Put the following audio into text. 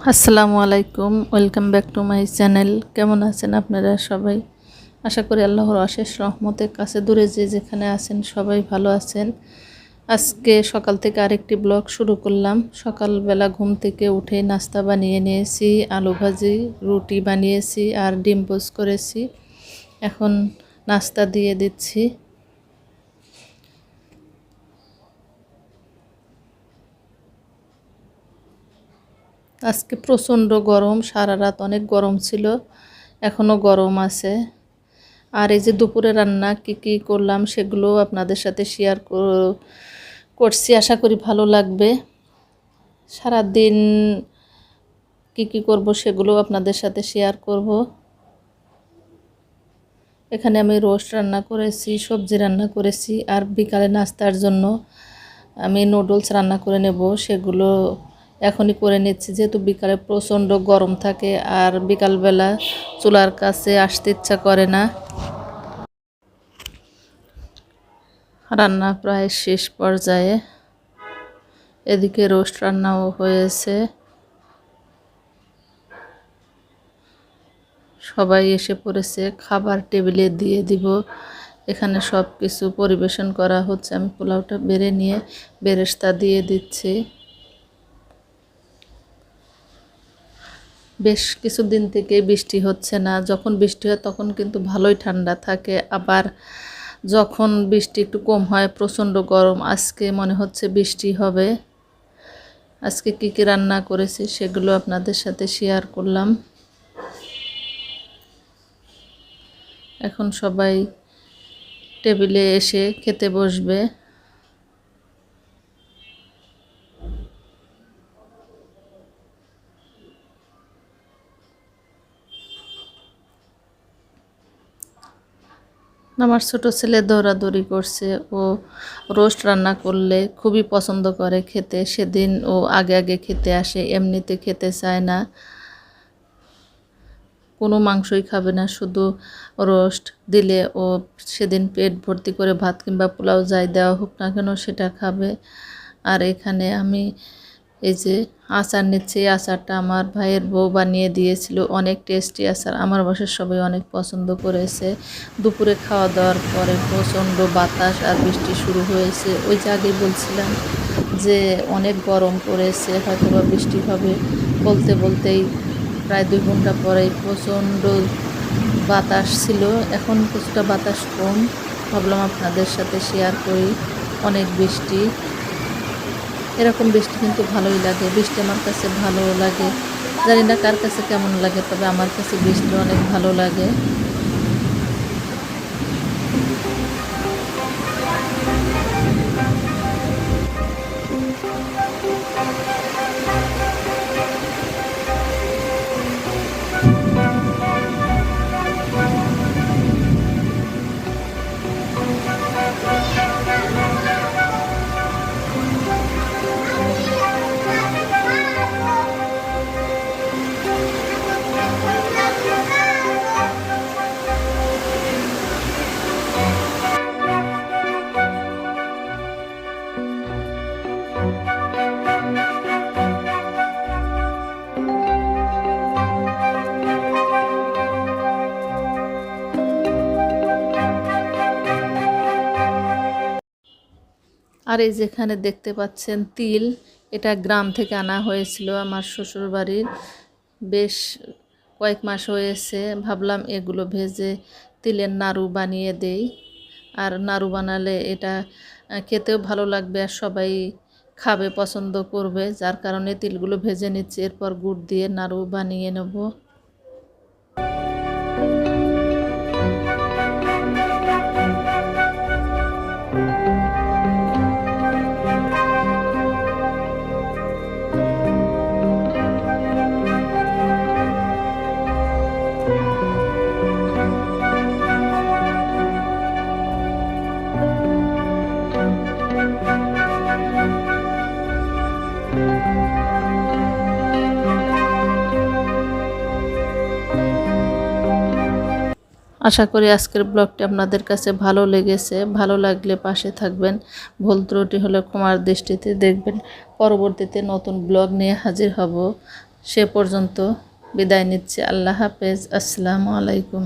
আসসালামু আলাইকুম, welcome back to my channel. কেমন আছেন আপনারা সবাই? আশা করি আল্লাহর অশেষ রহমতের কাছে দূরে যে যেখানে আছেন সবাই ভালো আছেন। আজকে সকাল থেকে আরেকটি ব্লগ শুরু করলাম। সকালবেলা ঘুম থেকে উঠে নাস্তা বানিয়ে নিয়েছি, আলু ভাজি, রুটি বানিয়েছি আর ডিম পোচ করেছি। এখন নাস্তা দিয়ে দিচ্ছি। আজকে প্রচণ্ড গরম, সারা রাত অনেক গরম ছিল, এখনও গরম আছে। আর এই যে দুপুরে রান্না কি করলাম সেগুলো আপনাদের সাথে শেয়ার করছি, আশা করি ভালো লাগবে। সারা দিন কি করব সেগুলো আপনাদের সাথে শেয়ার করব। এখানে আমি রোস্ট রান্না করেছি, সবজি রান্না করেছি, আর বিকালে নাস্তার জন্য আমি নুডলস রান্না করে নেব। সেগুলো এখনই করে নিচ্ছি, যেহেতু বিকালে প্রচণ্ড গরম থাকে আর বিকালবেলা চুলার কাছে আসতে ইচ্ছা করে না। রান্না প্রায় শেষ পর্যায়ে, এদিকে রোস্ট রান্নাও হয়েছে। সবাই এসে পড়েছে, খাবার টেবিলে দিয়ে দিব। এখানে সব কিছু পরিবেশন করা হচ্ছে। আমি পোলাওটা বেড়ে নিয়ে বেরেস্তা দিয়ে দিচ্ছি। বেশ কিছুদিন থেকে বৃষ্টি হচ্ছে না, যখন বৃষ্টি হয় তখন কিন্তু ভালোই ঠান্ডা থাকে, আবার যখন বৃষ্টি একটু কম হয় প্রচণ্ড গরম। আজকে মনে হচ্ছে বৃষ্টি হবে। আজকে কি রান্না করেছি সেগুলো আপনাদের সাথে শেয়ার করলাম। এখন সবাই টেবিলে এসে খেতে বসবে। আমার ছোট ছেলে দৌড়াদৌড়ি করছে, ও রোস্ট রান্না করলে খুবই পছন্দ করে খেতে। সেদিন ও আগে আগে খেতে আসে, এমনিতে খেতে চায় না, কোনো মাংসই খাবে না, শুধু রোস্ট দিলে ও সেদিন পেট ভর্তি করে ভাত কিংবা পোলাও যাই দেওয়া হোক না কেন সেটা খাবে। আর এখানে আমি এই যে আচার নিচ্ছি, এই আচারটা আমার ভাইয়ের বউ বানিয়ে দিয়েছিল, অনেক টেস্টি আচার, আমার বাসার সবাই অনেক পছন্দ করেছে। দুপুরে খাওয়া দাওয়ার পরে প্রচণ্ড বাতাস আর বৃষ্টি শুরু হয়েছে। ওই যে আগে বলছিলাম যে অনেক গরম পড়েছে, হয়তো বা বৃষ্টি হবে, বলতে বলতেই প্রায় 2 ঘন্টা পরেই প্রচণ্ড বাতাস ছিল। এখন কিছুটা বাতাস কম, ভাবলাম আপনাদের সাথে শেয়ার করি। অনেক বৃষ্টি, এরকম বৃষ্টি কিন্তু ভালোই লাগে। বৃষ্টি আমার কাছে ভালো লাগে, জানি না কার কাছে কেমন লাগে, তবে আমার কাছে বৃষ্টি অনেক ভালো লাগে। আর এই যেখানে দেখতে পাচ্ছেন তিল, এটা গ্রাম থেকে আনা হয়েছিল আমার শ্বশুর বাড়ির। বেশ কয়েক মাস হয়েছে, ভাবলাম এগুলো ভেজে তিলের নাড়ু বানিয়ে দেই। আর নাড়ু বানালে এটা খেতেও ভালো লাগবে আর সবাই খাবে, পছন্দ করবে, যার কারণে তিলগুলো ভেজে নিচ্ছি। এরপর গুড় দিয়ে নাড়ু বানিয়ে নেব। আশা করি আজকের ব্লগটি আপনাদের কাছে ভালো লেগেছে। ভালো লাগলে পাশে থাকবেন, ভুল ত্রুটি হলে ক্ষমার দৃষ্টিতে দেখবেন। পরবর্তীতে নতুন ব্লগ নিয়ে হাজির হব। সে পর্যন্ত বিদায় নিচ্ছি। আল্লাহ হাফেজ। আসসালামু আলাইকুম।